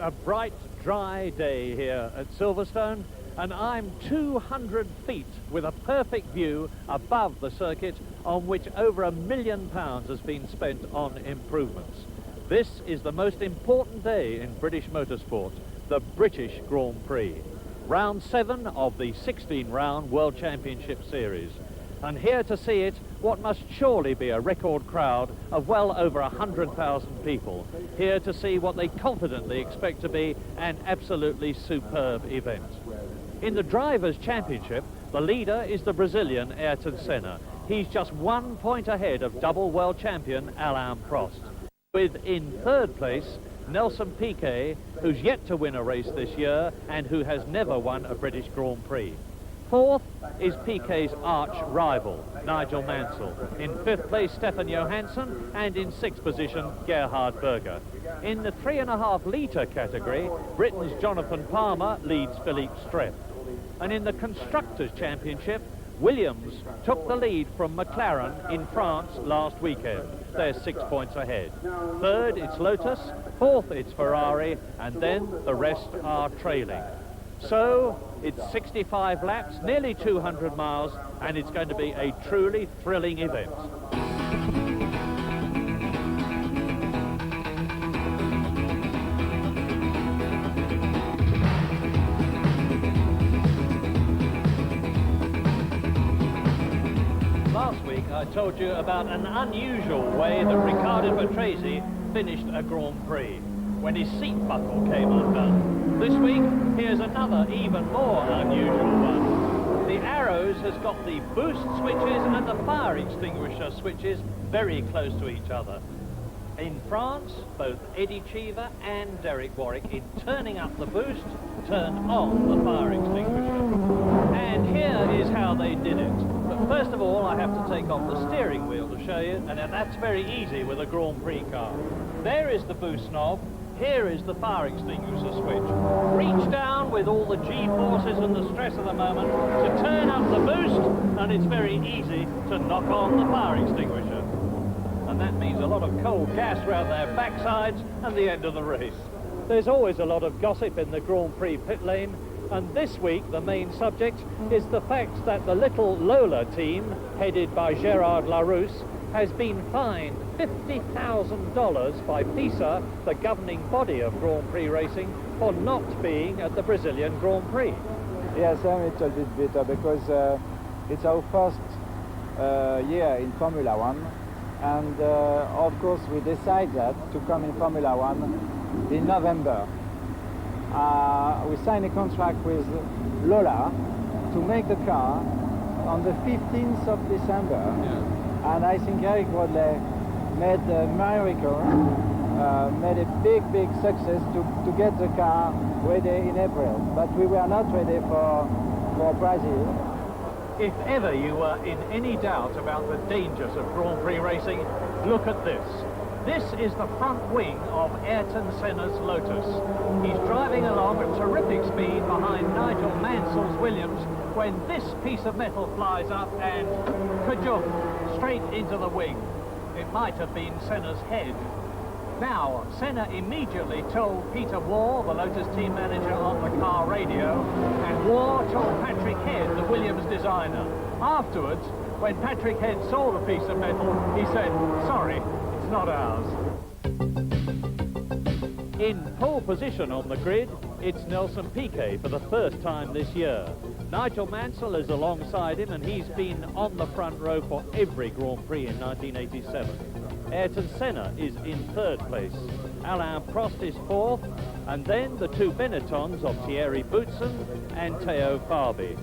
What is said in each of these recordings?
a bright, dry day here at Silverstone, and I'm 200 feet with a perfect view above the circuit on which over £1 million has been spent on improvements. This is the most important day in British motorsport, the British Grand Prix, round 7 of the 16-round World Championship Series. And here to see it, what must surely be a record crowd of well over 100,000 people, here to see what they confidently expect to be an absolutely superb event. In the Drivers' Championship, the leader is the Brazilian Ayrton Senna. He's just 1 point ahead of double world champion Alain Prost, with in third place Nelson Piquet, who's yet to win a race this year and who has never won a British Grand Prix. Fourth is Piquet's arch rival, Nigel Mansell. In fifth place, Stefan Johansson, and in sixth position, Gerhard Berger. In the 3.5 litre category, Britain's Jonathan Palmer leads Philippe Stretz. And in the Constructors' Championship, Williams took the lead from McLaren in France last weekend. They're 6 points ahead. Third, it's Lotus. Fourth, it's Ferrari. And then the rest are trailing. So it's 65 laps, nearly 200 miles, and it's going to be a truly thrilling event. Last week I told you about an unusual way that Riccardo Patrese finished a Grand Prix, when his seat buckle came undone. This week, here's another even more unusual one. The Arrows has got the boost switches and the fire extinguisher switches very close to each other. In France, both Eddie Cheever and Derek Warwick, in turning up the boost, turned on the fire extinguisher. And here is how they did it. But first of all, I have to take off the steering wheel to show you, and that's very easy with a Grand Prix car. There is the boost knob. Here is the fire extinguisher switch. Reach down with all the G-forces and the stress of the moment to turn up the boost, and it's very easy to knock on the fire extinguisher. And that means a lot of cold gas around their backsides and the end of the race. There's always a lot of gossip in the Grand Prix pit lane, and this week the main subject is the fact that the little Lola team, headed by Gérard Larousse, has been fined $50,000 by FISA, the governing body of Grand Prix racing, for not being at the Brazilian Grand Prix. Yes, I'm a little bit bitter because it's our first year in Formula One, and of course we decided to come in Formula One in November. We signed a contract with Lola to make the car on the 15th of December. Yeah. And I think Eric Rodley made a miracle, made a big success to get the car ready in April. But we were not ready for Brazil. If ever you were in any doubt about the dangers of Grand Prix racing, look at this. This is the front wing of Ayrton Senna's Lotus. He's driving along at terrific speed behind Nigel Mansell's Williams when this piece of metal flies up and kajoom, straight into the wing. It might have been Senna's head. Now, Senna immediately told Peter Waugh, the Lotus team manager, on the car radio, and Waugh told Patrick Head, the Williams designer. Afterwards, when Patrick Head saw the piece of metal, he said, "Sorry, it's not ours." In pole position on the grid, it's Nelson Piquet for the first time this year. Nigel Mansell is alongside him, and he's been on the front row for every Grand Prix in 1987. Ayrton Senna is in third place. Alain Prost is fourth, and then the two Benettons of Thierry Boutsen and Teo Fabi.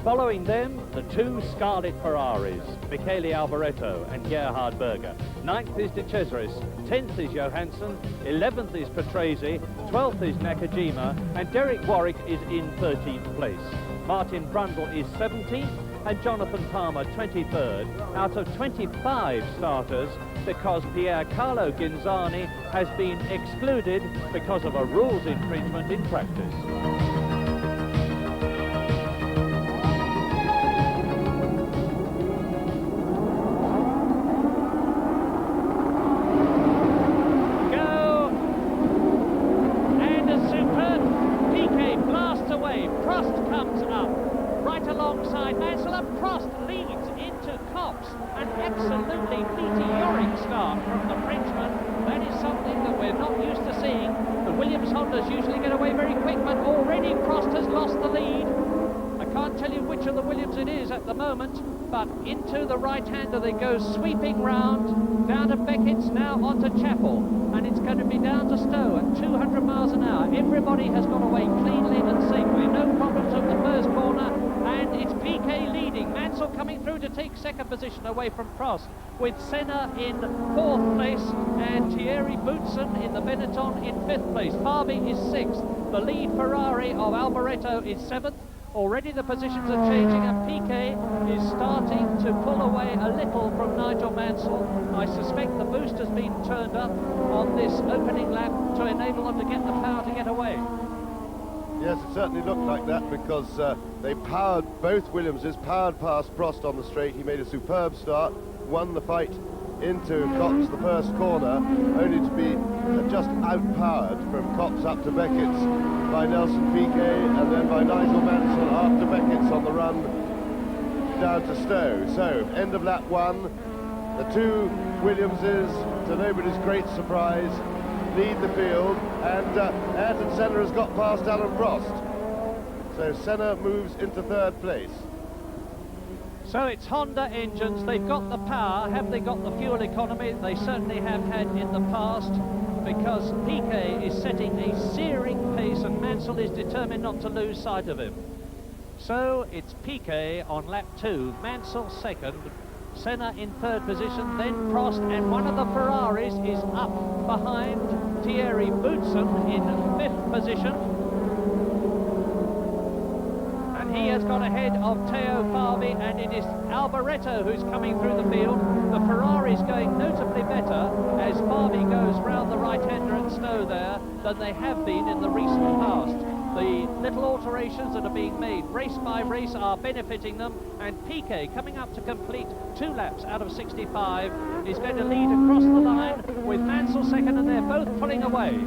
Following them, the two Scarlet Ferraris, Michele Alboreto and Gerhard Berger. 9th is De Cesaris, 10th is Johansson, 11th is Patrese, 12th is Nakajima, and Derek Warwick is in 13th place. Martin Brundle is 17th, and Jonathan Palmer 23rd, out of 25 starters, because Pier Carlo Ginzani has been excluded because of a rules infringement in practice. Prost leads into Copse. An absolutely meteoric start from the Frenchman. That is something that we're not used to seeing. The Williams Hondas usually get away very quick, but already Prost has lost the lead. I can't tell you which of the Williams it is at the moment, but into the right-hander they go, sweeping round, down to Beckett's, now onto Chapel, and it's going to be down to Stowe at 200 miles an hour. Everybody has gone away cleanly and safely, no problems at the first corner, and it's Piquet leading. Mansell coming through to take second position away from Prost, with Senna in fourth place and Thierry Boutsen in the Benetton in fifth place. Farby is sixth. The lead Ferrari of Alboreto is seventh. Already the positions are changing, and Piquet is starting to pull away a little from Nigel Mansell. I suspect the boost has been turned up on this opening lap to enable them to get the power to get away. Yes, it certainly looked like that, because they powered, both Williamses powered past Prost on the straight. He made a superb start, won the fight into Copse the first corner, only to be just outpowered from Copse up to Beckett's by Nelson Piquet, and then by Nigel Mansell after Beckett's on the run down to Stowe. So, end of lap one, the two Williamses, to nobody's great surprise, lead the field, and Ayrton Senna has got past Alan Prost. So Senna moves into third place. So it's Honda engines, they've got the power. Have they got the fuel economy? They certainly have had in the past, because Piquet is setting a searing pace and Mansell is determined not to lose sight of him. So it's Piquet on lap two, Mansell second, Senna in third position, then Prost, and one of the Ferraris is up behind Thierry Boutsen in fifth position. He has got ahead of Teo Farby, and it is Alboreto who's coming through the field. The Ferrari's going notably better as Farby goes round the right-hander at Stowe there than they have been in the recent past. The little alterations that are being made race by race are benefiting them, and Piquet, coming up to complete 2 laps out of 65, is going to lead across the line with Mansell second, and they're both pulling away.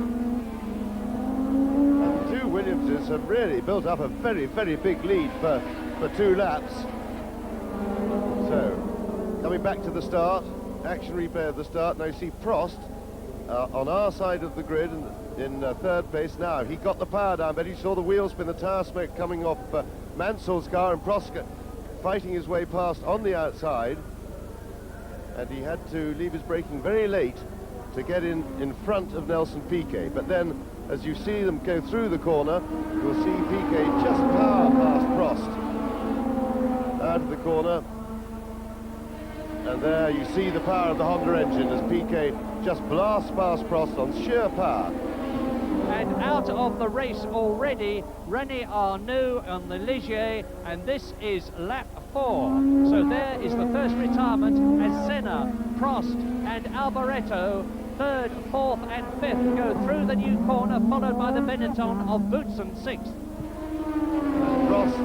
Williamses have really built up a very, very big lead for 2 laps. So, coming back to the start, action replay of the start. Now you see Prost on our side of the grid in third place now. He got the power down, but he saw the wheel spin, the tire smoke coming off Mansell's car, and Prost fighting his way past on the outside. And he had to leave his braking very late to get in front of Nelson Piquet. But then, as you see them go through the corner, you'll see Piquet just power past Prost out of the corner. And there you see the power of the Honda engine as Piquet just blasts past Prost on sheer power. And out of the race already, René Arnoux on the Ligier, and this is lap 4. So there is the first retirement as Senna, Prost and Alboreto, third, fourth and fifth, go through the new corner, followed by the Benetton of Boutsen, sixth. Prost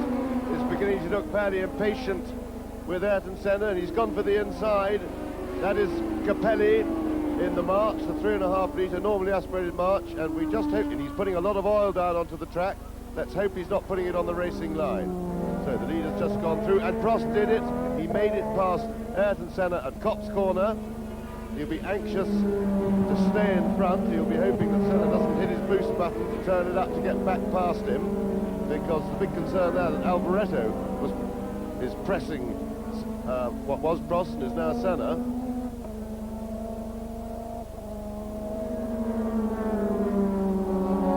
is beginning to look fairly impatient with Ayrton Senna, and he's gone for the inside. That is Capelli in the March, the 3.5 litre normally aspirated March, and we just hope, and he's putting a lot of oil down onto the track. Let's hope he's not putting it on the racing line. So the lead has just gone through, and Prost did it. He made it past Ayrton Senna at Copse corner. He'll be anxious to stay in front. He'll be hoping that Senna doesn't hit his boost button to turn it up to get back past him, because the big concern there that Alboreto is pressing what was Prost and is now Senna.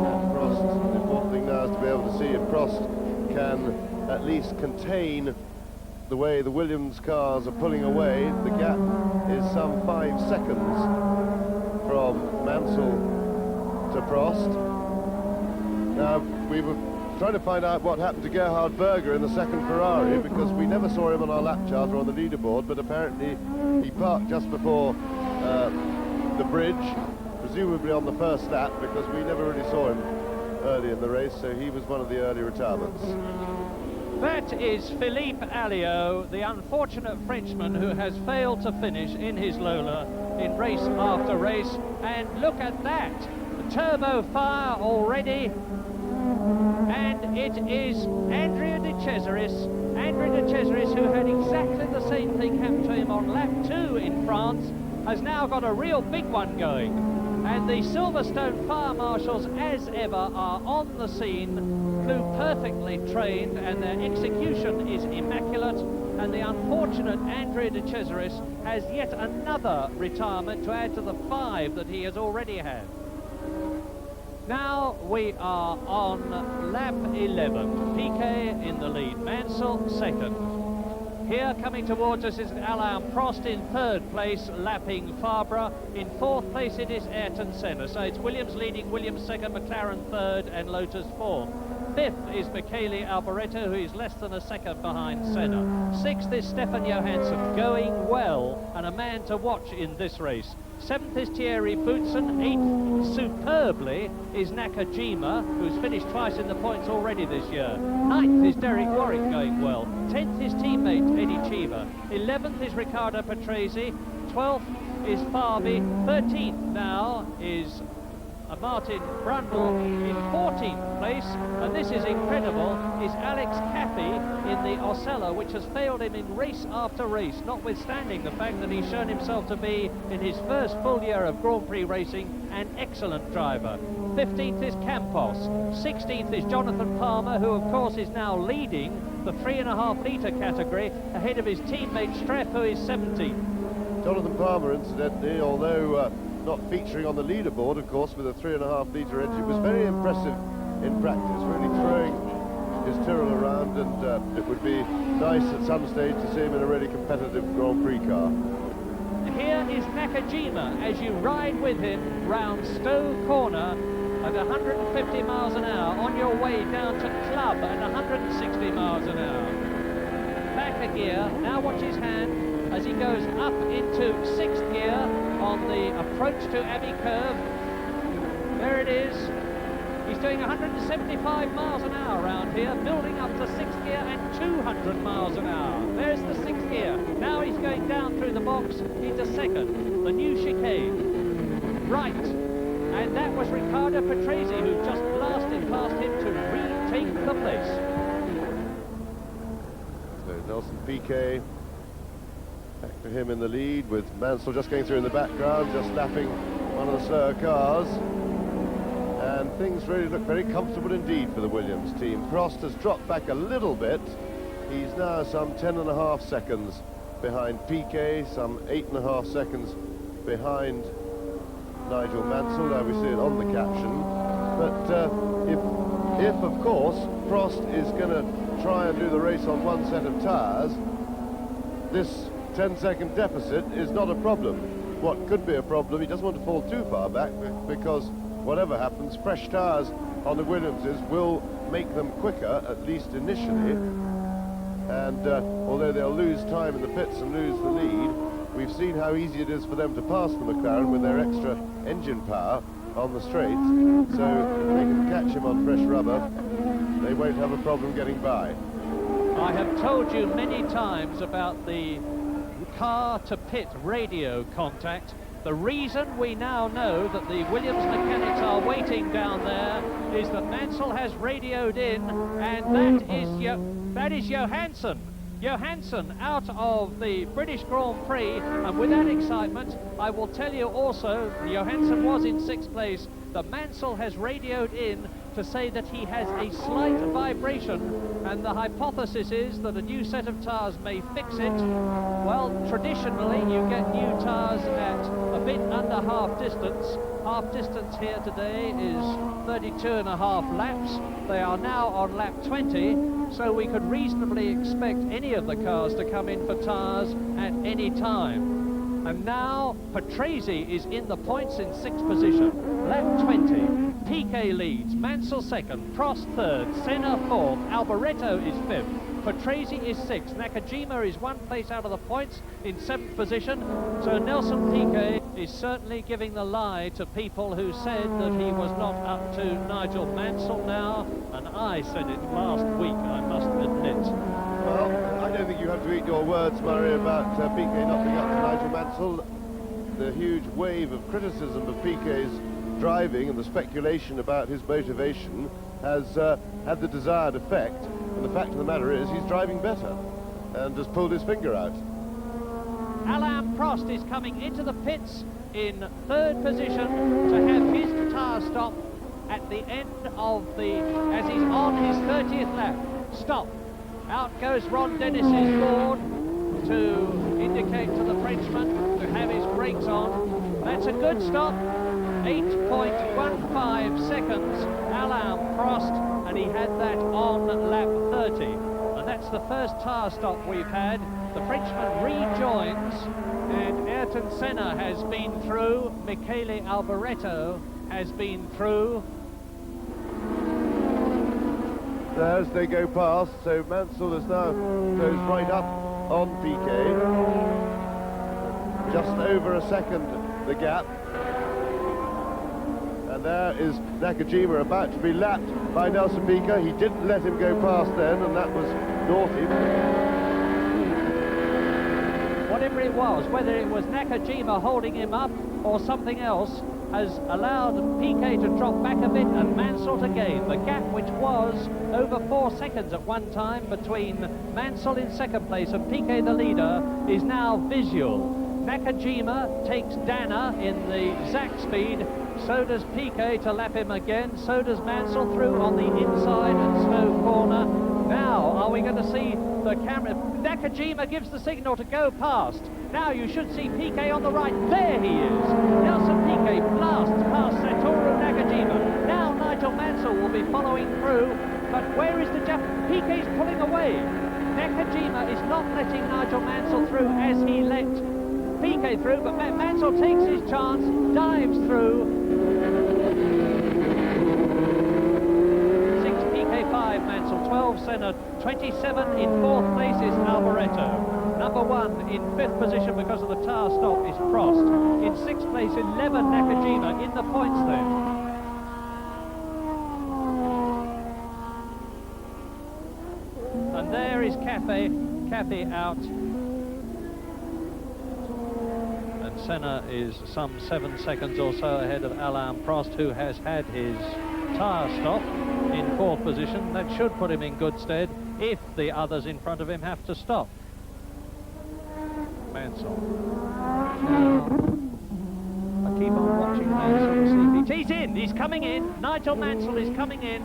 And Prost, the important thing now is to be able to see if Prost can at least contain the way the Williams cars are pulling away. The gap is some 5 seconds from Mansell to Prost. Now, we were trying to find out what happened to Gerhard Berger in the second Ferrari, because we never saw him on our lap chart or on the leaderboard, but apparently he parked just before the bridge, presumably on the first lap, because we never really saw him early in the race, so he was one of the early retirements. That is Philippe Alliot, the unfortunate Frenchman who has failed to finish in his Lola in race after race. And look at that, the turbo fire already. And it is Andrea De Cesaris Andrea de Cesaris, who had exactly the same thing happen to him on lap 2 in France, has now got a real big one going. And the Silverstone fire marshals, as ever, are on the scene, flew perfectly trained, and their execution is immaculate. And the unfortunate Andrea de Cesaris has yet another retirement to add to the 5 that he has already had. Now we are on lap 11. Piquet in the lead, Mansell second. Here coming towards us is Alain Prost in 3rd place, lapping Fabre. In 4th place it is Ayrton Senna. So it's Williams leading, Williams 2nd, McLaren 3rd and Lotus 4th. 5th is Michele Alboreto, who is less than a second behind Senna. 6th is Stefan Johansson, going well, and a man to watch in this race. 7th is Thierry Boutsen. 8th, superbly, is Nakajima, who's finished twice in the points already this year. 9th is Derek Warwick, going well. 10th is teammate Eddie Cheever. 11th is Riccardo Patrese. 12th is Fabi. 13th now is Martin Brundle. In 14th place, and this is incredible, is Alex Caffey in the Osella, which has failed him in race after race, notwithstanding the fact that he's shown himself to be, in his first full year of Grand Prix racing, an excellent driver. 15th is Campos. 16th is Jonathan Palmer, who of course is now leading the 3.5 litre category, ahead of his teammate Streff, who is 17th. Jonathan Palmer, incidentally, although not featuring on the leaderboard, of course, with a 3.5 litre engine, was very impressive in practice, really throwing his Tyrrell around, and it would be nice at some stage to see him in a really competitive Grand Prix car. Here is Nakajima as you ride with him round Stowe Corner at 150 miles an hour on your way down to Club at 160 miles an hour. Back a gear, now watch his hand as he goes up into 6th gear on the approach to Abbey Curve. There it is. He's doing 175 miles an hour around here, building up to 6th gear and 200 miles an hour. There's the 6th gear. Now he's going down through the box into 2nd, the new chicane. Right, and that was Riccardo Patrese, who just blasted past him to retake the place. So Nelson Piquet, back to him in the lead, with Mansell just going through in the background, just lapping one of the slower cars. And things really look very comfortable indeed for the Williams team. Prost has dropped back a little bit. He's now some 10.5 seconds behind Piquet, some 8.5 seconds behind Nigel Mansell. Now we see it on the caption. But if of course Prost is going to try and do the race on one set of tyres, this 10-second deficit is not a problem. What could be a problem, he doesn't want to fall too far back, because whatever happens, fresh tyres on the Williamses will make them quicker, at least initially. And although they'll lose time in the pits and lose the lead, we've seen how easy it is for them to pass the McLaren with their extra engine power on the straights. So if they can catch him on fresh rubber, they won't have a problem getting by. I have told you many times about the car-to-pit radio contact. The reason we now know that the Williams mechanics are waiting down there is that Mansell has radioed in, and that is Johansson. Johansson out of the British Grand Prix, and with that excitement, I will tell you also, Johansson was in 6th place, that Mansell has radioed in to say that he has a slight vibration, and the hypothesis is that a new set of tyres may fix it. Well, traditionally you get new tyres at a bit under half distance. Half distance here today is 32.5 laps. They are now on lap 20, so we could reasonably expect any of the cars to come in for tyres at any time. And now Patrese is in the points in 6th position. Lap 20. Piquet leads, Mansell 2nd, Prost 3rd, Senna 4th, Alboreto is 5th, Patrese is 6th, Nakajima is 1 place out of the points in 7th position. So Nelson Piquet is certainly giving the lie to people who said that he was not up to Nigel Mansell now, and I said it last week, I must admit. Well, I don't think you have to eat your words, Murray, about Piquet not being up to Nigel Mansell. The huge wave of criticism of Piquet's driving and the speculation about his motivation has had the desired effect. And the fact of the matter is he's driving better and has pulled his finger out. Alain Prost is coming into the pits in third position to have his tyre stop at the end of as he's on his 30th lap. Stop. Out goes Ron Dennis's board to indicate to the Frenchman to have his brakes on. That's a good stop. 8.15 seconds, Alain Prost, and he had that on lap 30. And that's the first tyre stop we've had. The Frenchman rejoins, and Ayrton Senna has been through. Michele Alboreto has been through. As they go past, so Mansell is now goes right up on Piquet. Just over a second the gap. And there is Nakajima about to be lapped by Nelson Piquet. He didn't let him go past then, and that was naughty. Whatever it was, whether it was Nakajima holding him up or something else, has allowed Piquet to drop back a bit and Mansell to gain. The gap, which was over 4 seconds at one time between Mansell in second place and Piquet the leader, is now visual. Nakajima takes Dana in the Zach speed, so does Piquet to lap him again, so does Mansell through on the inside and Snow corner. Now, are we going to see the camera? Nakajima gives the signal to go past. Now you should see Piquet on the right. There he is. Nelson Piquet blasts past Satoru Nakajima. Now Nigel Mansell will be following through, but where is the Japan? Piquet's pulling away. Nakajima is not letting Nigel Mansell through as he let Piquet through, but Mansell takes his chance, dives through. 6 Piquet, 5 Mansell, 12 Senna, 27 in 4th place is Alboreto. Number 1 in 5th position because of the tyre stop is Prost. In 6th place, 11 Nakajima in the points then. And there is Cafe out. And Senna is some 7 seconds or so ahead of Alain Prost, who has had his tyre stop in 4th position. That should put him in good stead if the others in front of him have to stop. Mansell. Now, I keep on watching Mansell to see if he's in. He's coming in. Nigel Mansell is coming in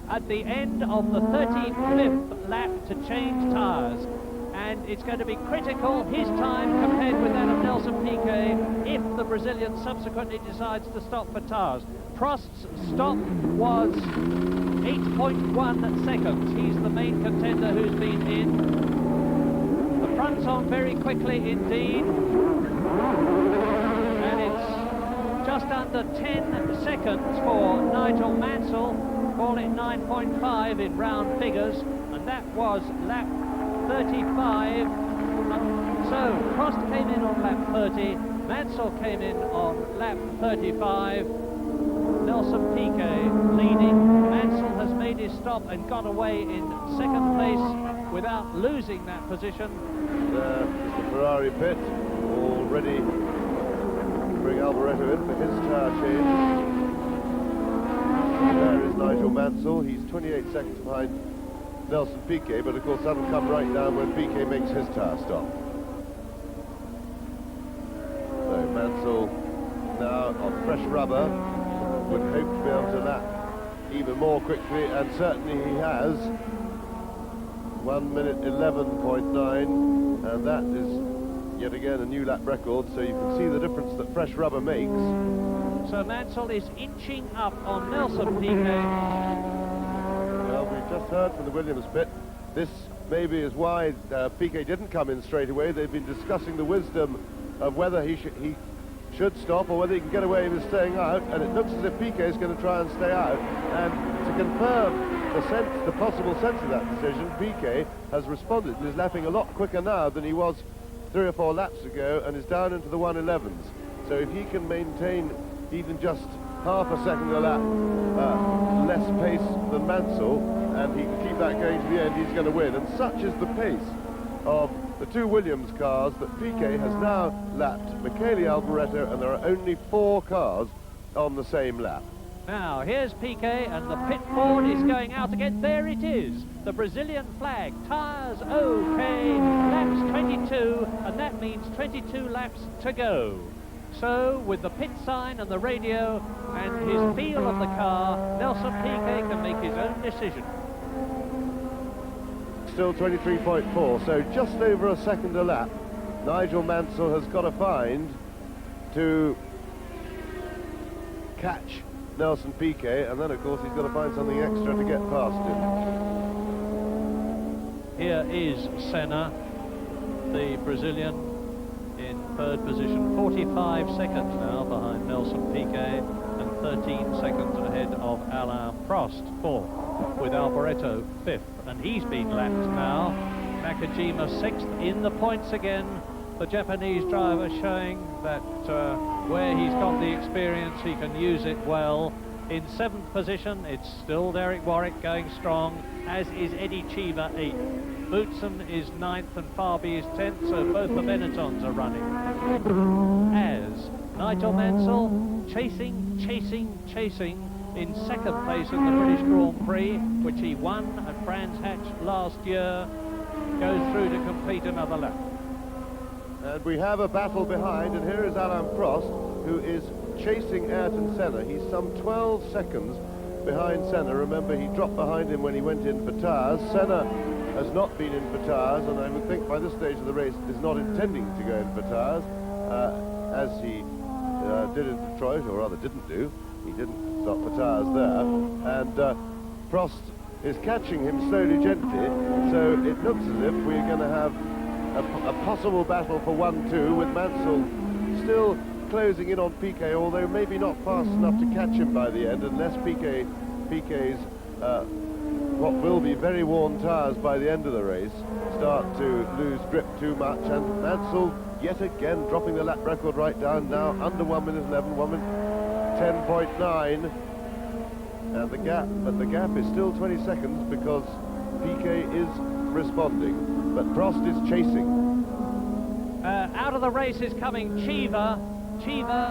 at the end of the 35th lap to change tyres. And it's going to be critical, his time compared with that of Nelson Piquet, if the Brazilian subsequently decides to stop for tyres. Prost's stop was 8.1 seconds. He's the main contender who's been in. The front's on very quickly indeed. And it's just under 10 seconds for Nigel Mansell. Call it 9.5 in round figures. And that was lap 35. So Prost came in on lap 30, Mansell came in on lap 35, Nelson Piquet leading. Mansell has made his stop and got away in 2nd place without losing that position. There is the Ferrari pit, all ready to bring Alboreto in for his tyre change. There is Nigel Mansell, he's 28 seconds behind Nelson Piquet, but of course that'll come right down when Piquet makes his tyre stop. So Mansell now on fresh rubber would hope to be able to lap even more quickly, and certainly he has. 1 minute 11.9, and that is yet again a new lap record, so you can see the difference that fresh rubber makes. So Mansell is inching up on Nelson Piquet. Well, we've just heard from the Williams pit. This maybe is why Piquet didn't come in straight away. They've been discussing the wisdom of whether he should stop or whether he can get away with staying out, and it looks as if Piquet is going to try and stay out. And to confirm the possible sense of that decision, Piquet has responded and is lapping a lot quicker now than he was 3 or 4 laps ago, and is down into the 111s. So if he can maintain even just half a second a lap less pace than Mansell, and he can keep that going to the end, he's going to win. And such is the pace of the 2 Williams cars that Piquet has now lapped Michele Alboreto, and there are only 4 cars on the same lap. Now, here's Piquet, and the pit board is going out again. There it is, the Brazilian flag. Tyres okay, laps 22, and that means 22 laps to go. So, with the pit sign and the radio and his feel of the car, Nelson Piquet can make his own decision. Still 23.4, so just over a second a lap. Nigel Mansell has got to find to catch Nelson Piquet, and then of course he's got to find something extra to get past him. Here is Senna, the Brazilian, in third position, 45 seconds now behind Nelson Piquet, and 13 seconds ahead of Alain Prost, fourth, with Alboreto fifth, and he's been lapped now. Nakajima sixth in the points again. The Japanese driver showing that where he's got the experience, he can use it well. In seventh position, it's still Derek Warwick going strong, as is Eddie Cheever eighth. Boutsen is ninth and Farby is 10th, so both the Benettons are running. As Nigel Mansell chasing in second place in the British Grand Prix, which he won at Brands Hatch last year, goes through to complete another lap. And we have a battle behind, and here is Alain Prost, who is chasing Ayrton Senna. He's some 12 seconds behind Senna. Remember, he dropped behind him when he went in for tyres. Senna has not been in for tyres, and I would think by this stage of the race is not intending to go in for tyres, as he did in Detroit, or rather didn't do. He didn't stop for tyres there. And Prost is catching him slowly, gently, so it looks as if we're going to have a possible battle for 1-2, with Mansell still closing in on Piquet, although maybe not fast enough to catch him by the end, unless Piquet's what will be very worn tyres by the end of the race start to lose grip too much, and Mansell yet again dropping the lap record right down now, under 1 minute 11, 1 minute 10.9, and the gap is still 20 seconds because Piquet is responding, but Prost is chasing. Out of the race is coming Cheever,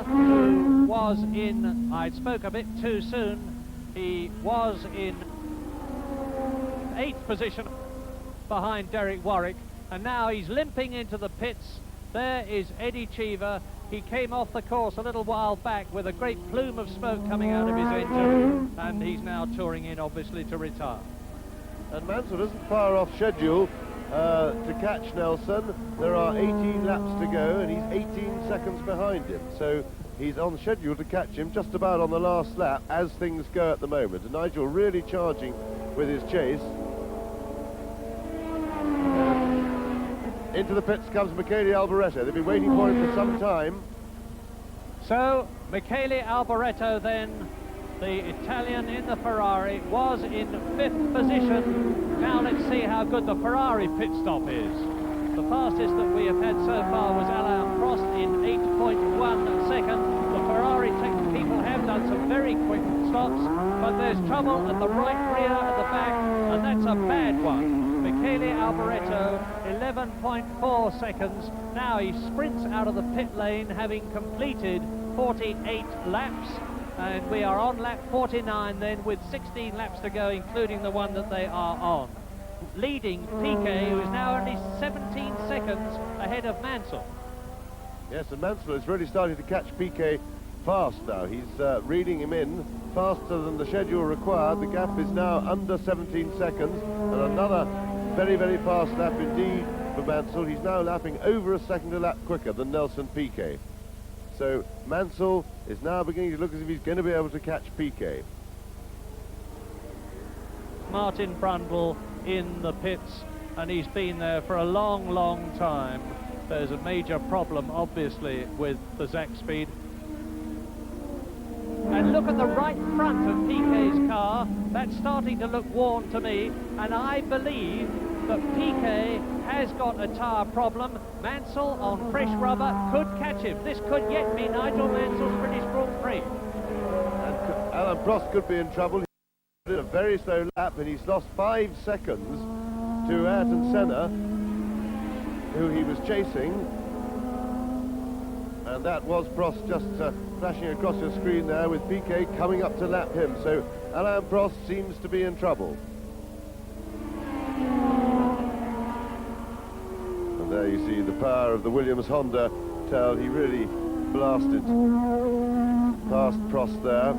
who was in, I spoke a bit too soon, he was in 8th position behind Derek Warwick, and now he's limping into the pits. There is Eddie Cheever. He came off the course a little while back with a great plume of smoke coming out of his engine, and he's now touring in, obviously, to retire. And Mansell isn't far off schedule to catch Nelson. There are 18 laps to go, and he's 18 seconds behind him. So he's on schedule to catch him just about on the last lap as things go at the moment. And Nigel really charging with his chase. Into the pits comes Michele Alboreto. They've been waiting for him for some time. So Michele Alboreto then, the Italian in the Ferrari, was in 5th position. Now let's see how good the Ferrari pit stop is. The fastest that we have had so far was Alain Prost in 8.1 seconds. The Ferrari people have done some very quick stops, but there's trouble at the right rear at the back, and that's a bad one. Michele Alboreto, 11.4 seconds. Now he sprints out of the pit lane, having completed 48 laps. And we are on lap 49 then, with 16 laps to go, including the one that they are on. Leading Piquet, who is now only 17 seconds ahead of Mansell. Yes, and Mansell is really starting to catch Piquet fast now. He's reading him in faster than the schedule required. The gap is now under 17 seconds, and another very, very fast lap indeed for Mansell. He's now lapping over a second a lap quicker than Nelson Piquet. So Mansell is now beginning to look as if he's going to be able to catch Piquet. Martin Brundle in the pits, and he's been there for a long, long time. There's a major problem, obviously, with the Zac speed. And look at the right front of Piquet's car. That's starting to look worn to me, and I believe that Piquet has got a tyre problem. Mansell on fresh rubber could catch him. This could yet be Nigel Mansell's British Grand Prix. And Alain Prost could be in trouble. He did a very slow lap, and he's lost 5 seconds to Ayrton Senna, who he was chasing. And that was Prost just flashing across your screen there with Piquet coming up to lap him. So Alain Prost seems to be in trouble. And there you see the power of the Williams Honda tail. He really blasted past Prost there.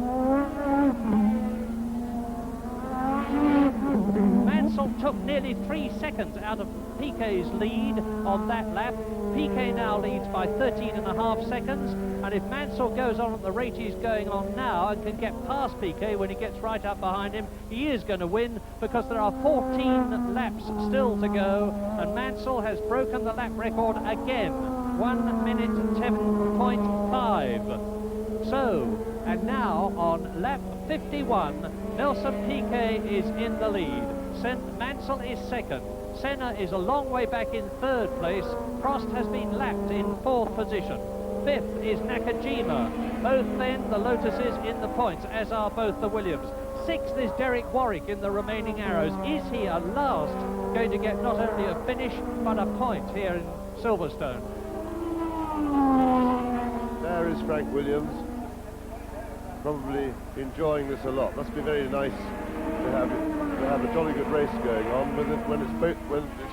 Mansell took nearly 3 seconds out of Piquet's lead on that lap. Piquet now leads by 13.5 seconds, and if Mansell goes on at the rate he's going on now and can get past Piquet when he gets right up behind him, he is going to win, because there are 14 laps still to go, and Mansell has broken the lap record again, 1 minute 10.5. So, and now on lap 51, Nelson Piquet is in the lead. Mansell is second. Senna is a long way back in third place. Prost has been lapped in fourth position. Fifth is Nakajima. Both then the Lotuses in the points, as are both the Williams. Sixth is Derek Warwick in the remaining arrows. Is he at last going to get not only a finish but a point here in Silverstone? There is Frank Williams, probably enjoying this a lot. Must be very nice to have a jolly good race going on when it's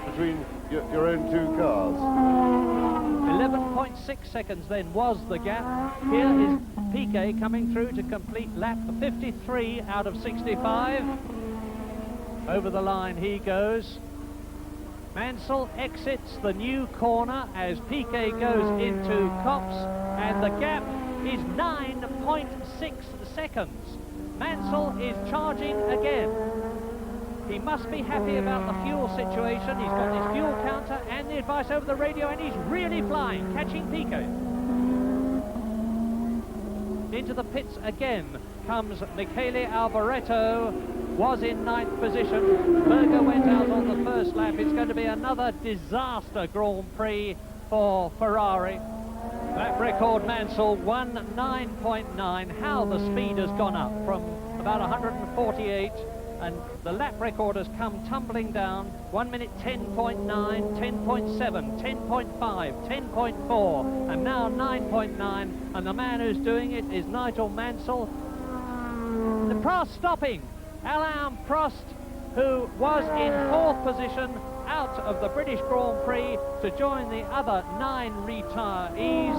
between your own two cars. 11.6 seconds then was the gap. Here is Piquet coming through to complete lap 53 out of 65. Over the line he goes. Mansell exits the new corner as Piquet goes into Copse, and the gap is 9.6 seconds. Mansell is charging again. He must be happy about the fuel situation. He's got his fuel counter and the advice over the radio, and he's really flying, catching Piquet. Into the pits again comes Michele Alboreto, was in 9th position. Berger went out on the first lap. It's going to be another disaster Grand Prix for Ferrari. Lap record Mansell 1:09.9. How the speed has gone up from about 148, and the lap record has come tumbling down. 1 minute 10.9, 10.7, 10.5, 10.4, and now 9.9. And the man who's doing it is Nigel Mansell. The Prost stopping. Alain Prost, who was in 4th position, out of the British Grand Prix to join the other 9 retirees.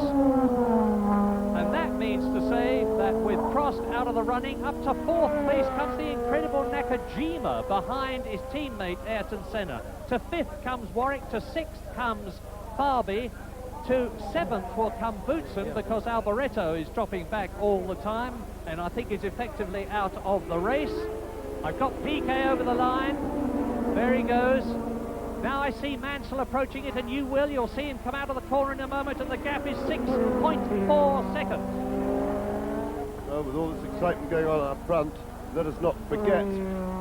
And that means to say that with Prost out of the running, up to 4th place comes the incredible Nakajima behind his teammate Ayrton Senna. To 5th comes Warwick, to 6th comes Farby, to 7th will come Boutsen, because Alboreto is dropping back all the time and I think is effectively out of the race. I've got Piquet over the line. There he goes. Now I see Mansell approaching it, and you'll see him come out of the corner in a moment, and the gap is 6.4 seconds. Well, with all this excitement going on up front, let us not forget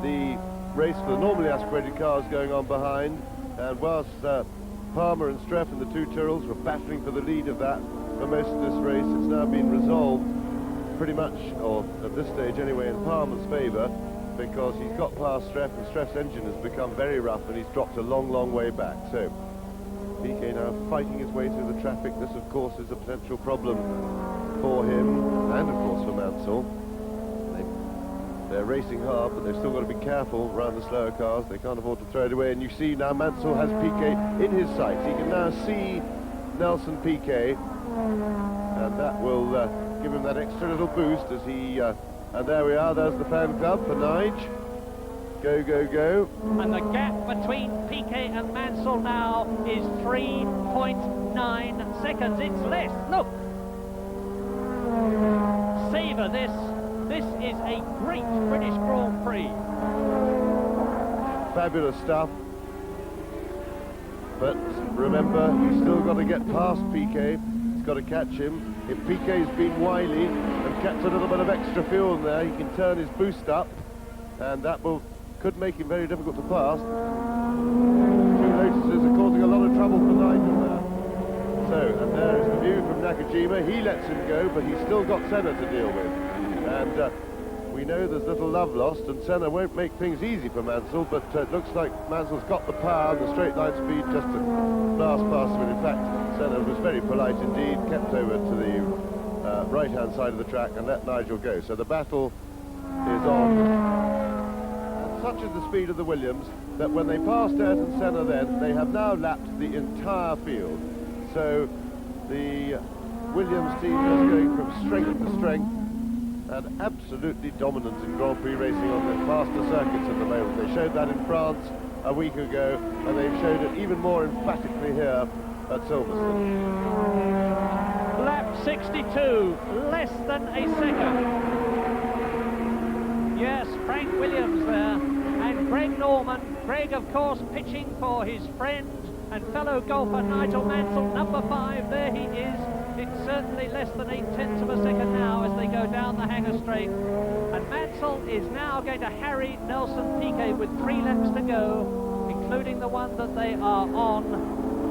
the race for the normally aspirated cars going on behind. And whilst Palmer and Streff and the two Tyrrells were battling for the lead of that for most of this race, it's now been resolved pretty much, or at this stage anyway, in Palmer's favour, because he's got past Streff, and Streff's engine has become very rough and he's dropped a long, long way back. So Piquet now fighting his way through the traffic. This, of course, is a potential problem for him and, of course, for Mansell. They're racing hard, but they've still got to be careful around the slower cars. They can't afford to throw it away. And you see now Mansell has Piquet in his sights. He can now see Nelson Piquet, and that will give him that extra little boost as he... and there we are, there's the fan club for Nige. Go, go, go. And the gap between Piquet and Mansell now is 3.9 seconds. It's less. Look. Savour this. This is a great British Grand Prix. Fabulous stuff. But remember, you've still got to get past Piquet. He's got to catch him. If Piquet's been wily and kept a little bit of extra fuel in there, he can turn his boost up, and that could make him very difficult to pass. Two Lotuses are causing a lot of trouble for Nigel there. So, and there is the view from Nakajima. He lets him go, but he's still got Senna to deal with. And we we know there's little love lost, and Senna won't make things easy for Mansell, but it looks like Mansell's got the power and the straight line speed just to blast past him. And in fact, Senna was very polite indeed, kept over to the right-hand side of the track and let Nigel go. So the battle is on. And such is the speed of the Williams that when they passed Ayrton Senna then, they have now lapped the entire field. So the Williams team is going from strength to strength and absolutely dominant in Grand Prix racing on the faster circuits at the moment. They showed that in France a week ago, and they've showed it even more emphatically here at Silverstone. Lap 62, less than a second. Yes, Frank Williams there, and Greg Norman. Greg, of course, pitching for his friend and fellow golfer Nigel Mansell, number 5. There he is. It's certainly less than 0.8 of a second now as they go down the Hanger Straight. And Mansell is now going to harry Nelson Piquet with 3 laps to go, including the one that they are on,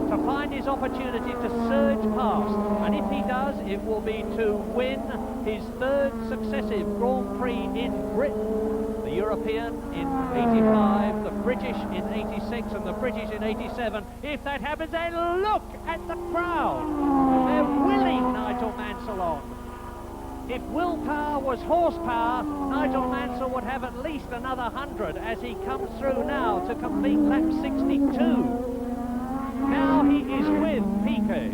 to find his opportunity to surge past. And if he does, it will be to win his 3rd successive Grand Prix in Britain. The European in 85, the British in 86, and the British in 87. If that happens, and look at the crowd. They're willing Nigel Mansell on. If willpower was horsepower, Nigel Mansell would have at least another 100 as he comes through now to complete lap 62. Now he is with Piquet.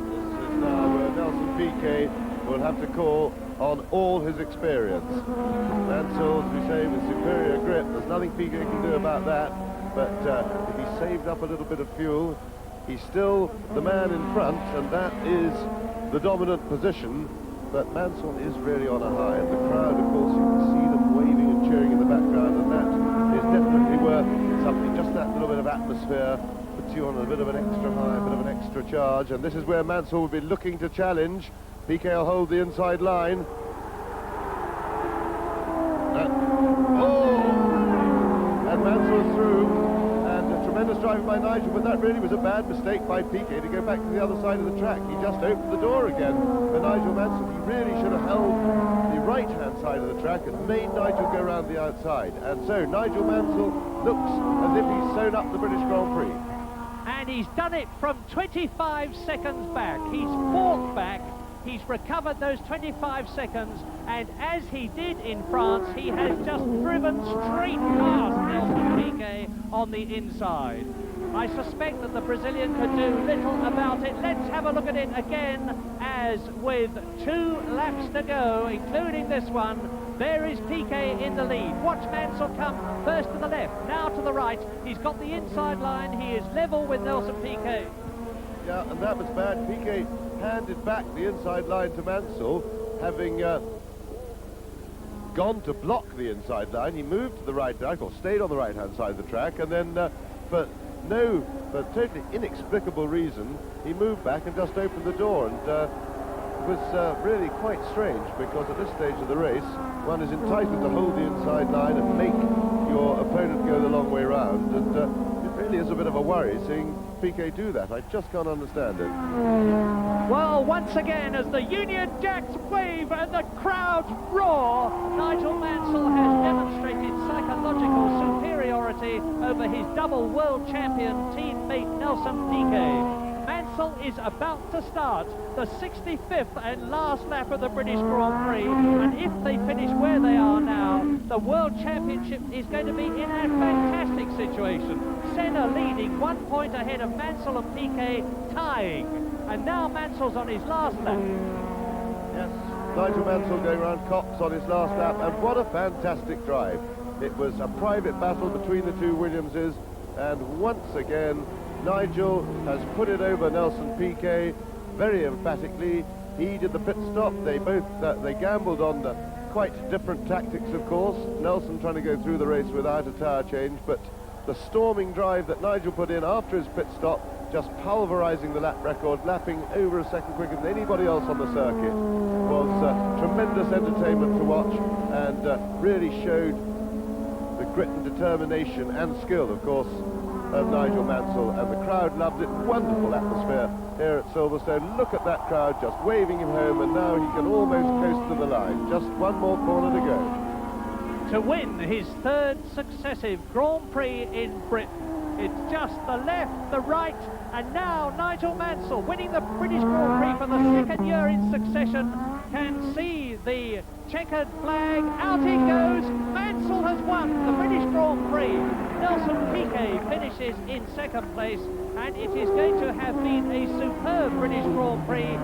This is now where Nelson Piquet will have to call on all his experience. Mansell, as we say, with superior grip, there's nothing Piquet can do about that, but if he saved up a little bit of fuel, he's still the man in front, and that is the dominant position, but Mansell is really on a high, and the crowd, of course, you can see them waving and cheering in the background, and that is definitely worth something. Just that little bit of atmosphere puts you on a bit of an extra high, a bit of an extra charge, and this is where Mansell will be looking to challenge. Piquet will hold the inside line. And Mansell is through, and a tremendous driving by Nigel, but that really was a bad mistake by Piquet to go back to the other side of the track. He just opened the door again for Nigel Mansell. He really should have held the right-hand side of the track and made Nigel go around the outside. And so Nigel Mansell looks as if he's sewn up the British Grand Prix. And he's done it from 25 seconds back. He's fought back. He's recovered those 25 seconds, and as he did in France, he has just driven straight past Nelson Piquet on the inside. I suspect that the Brazilian could do little about it. Let's have a look at it again, as with 2 laps to go, including this one, there is Piquet in the lead. Watch Mansell come first to the left, now to the right. He's got the inside line. He is level with Nelson Piquet. Yeah, and that was bad. Piquet handed back the inside line to Mansell, having gone to block the inside line. He moved to the right, or stayed on the right-hand side of the track, and then for totally inexplicable reason, he moved back and just opened the door, and it was really quite strange, because at this stage of the race, one is entitled to hold the inside line and make your opponent go the long way round, and it really is a bit of a worry seeing Piquet do that. I just can't understand it. Well, once again, as the Union Jacks wave and the crowds roar, Nigel Mansell has demonstrated psychological superiority over his double world champion teammate Nelson Piquet. Mansell is about to start the 65th and last lap of the British Grand Prix, and if they finish where they are now, the World Championship is going to be in a fantastic situation. Senna leading 1 point ahead of Mansell and Piquet tying, and now Mansell's on his last lap. Yes, Nigel Mansell going around Cox on his last lap, and what a fantastic drive. It was a private battle between the 2 Williamses, and once again Nigel has put it over Nelson Piquet very emphatically. He did the pit stop. They both they gambled on quite different tactics, of course. Nelson trying to go through the race without a tyre change, but the storming drive that Nigel put in after his pit stop, just pulverising the lap record, lapping over a second quicker than anybody else on the circuit, was tremendous entertainment to watch, and really showed the grit and determination and skill, of course, of Nigel Mansell, and the crowd loved it. Wonderful atmosphere here at Silverstone. Look at that crowd just waving him home, and now he can almost coast to the line. Just one more corner to go. To win his third successive Grand Prix in Britain. It's just the left, the right, and now Nigel Mansell, winning the British Grand Prix for the second year in succession, can see the checkered flag. Out he goes. Mansell has won the British Grand Prix. Nelson Piquet finishes in second place, and it is going to have been a superb British Grand Prix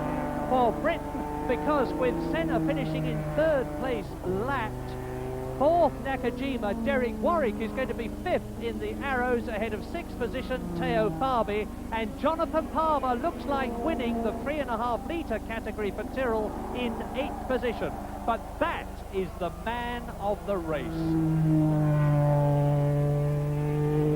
for Britain, because with Senna finishing in third place, lapped, fourth Nakajima, Derek Warwick is going to be fifth in the Arrows, ahead of sixth position Theo Fabi, and Jonathan Palmer looks like winning the 3.5 litre category for Tyrrell in eighth position. But that is the man of the race.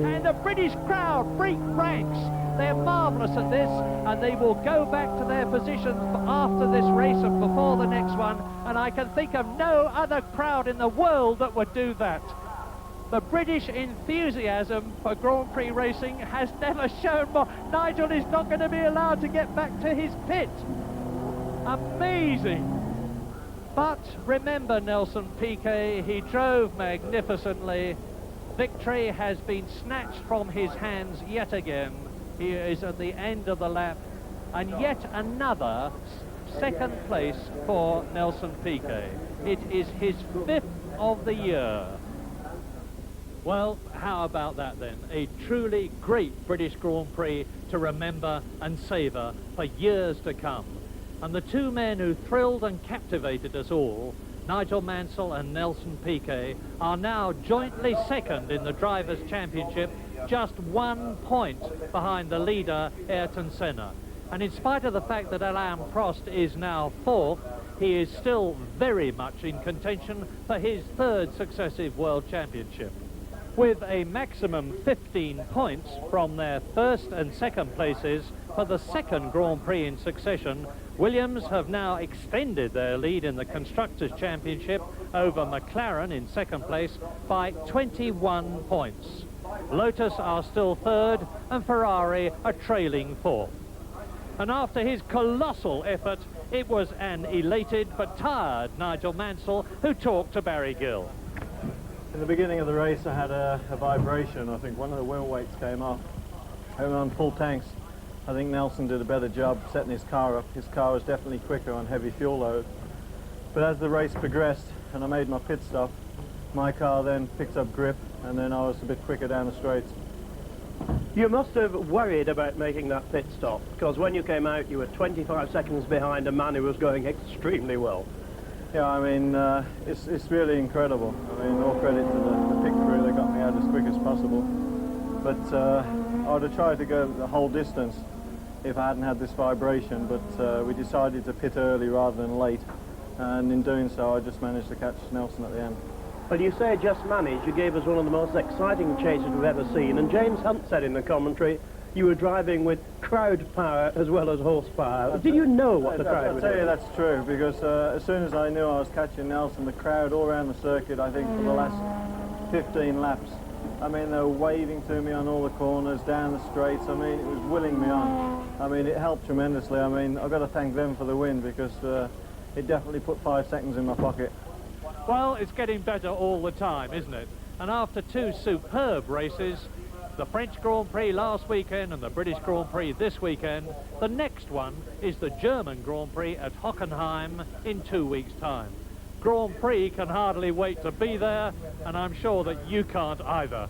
And the British crowd break ranks. They're marvellous at this, and they will go back to their positions after this race and before the next one, and I can think of no other crowd in the world that would do that. The British enthusiasm for Grand Prix racing has never shown more. Nigel is not going to be allowed to get back to his pit. Amazing. But remember Nelson Piquet, he drove magnificently. Victory has been snatched from his hands yet again. He is at the end of the lap, and yet another second place for Nelson Piquet. It is his fifth of the year. Well, how about that then? A truly great British Grand Prix to remember and savour for years to come. And the two men who thrilled and captivated us all, Nigel Mansell and Nelson Piquet, are now jointly second in the Drivers' Championship, just 1 point behind the leader, Ayrton Senna. And in spite of the fact that Alain Prost is now fourth, he is still very much in contention for his third successive World Championship. With a maximum 15 points from their first and second places for the second Grand Prix in succession, Williams have now extended their lead in the Constructors' Championship over McLaren in second place by 21 points. Lotus are still third, and Ferrari are trailing fourth. And after his colossal effort, it was an elated but tired Nigel Mansell who talked to Barry Gill. In the beginning of the race I had a vibration. I think one of the wheel weights came off. Even on full tanks, I think Nelson did a better job setting his car up. His car was definitely quicker on heavy fuel load. But as the race progressed and I made my pit stop, my car then picked up grip, and then I was a bit quicker down the straights. You must have worried about making that pit stop, because when you came out you were 25 seconds behind a man who was going extremely well. Yeah, I mean, it's really incredible. I mean, all credit to the pit crew, they got me out as quick as possible. But I would have tried to go the whole distance if I hadn't had this vibration, but we decided to pit early rather than late, and in doing so I just managed to catch Nelson at the end. Well, you say just managed. You gave us one of the most exciting chases we've ever seen, and James Hunt said in the commentary you were driving with crowd power as well as horsepower. Did you know what the crowd was doing? I'll tell you that's true, because as soon as I knew I was catching Nelson, the crowd all around the circuit, I think for the last 15 laps, I mean, they were waving to me on all the corners, down the straights. I mean, it was willing me on. I mean, it helped tremendously. I mean, I've got to thank them for the win, because it definitely put 5 seconds in my pocket. Well, it's getting better all the time, isn't it? And after two superb races, the French Grand Prix last weekend and the British Grand Prix this weekend, the next one is the German Grand Prix at Hockenheim in 2 weeks' time. Grand Prix can hardly wait to be there, and I'm sure that you can't either.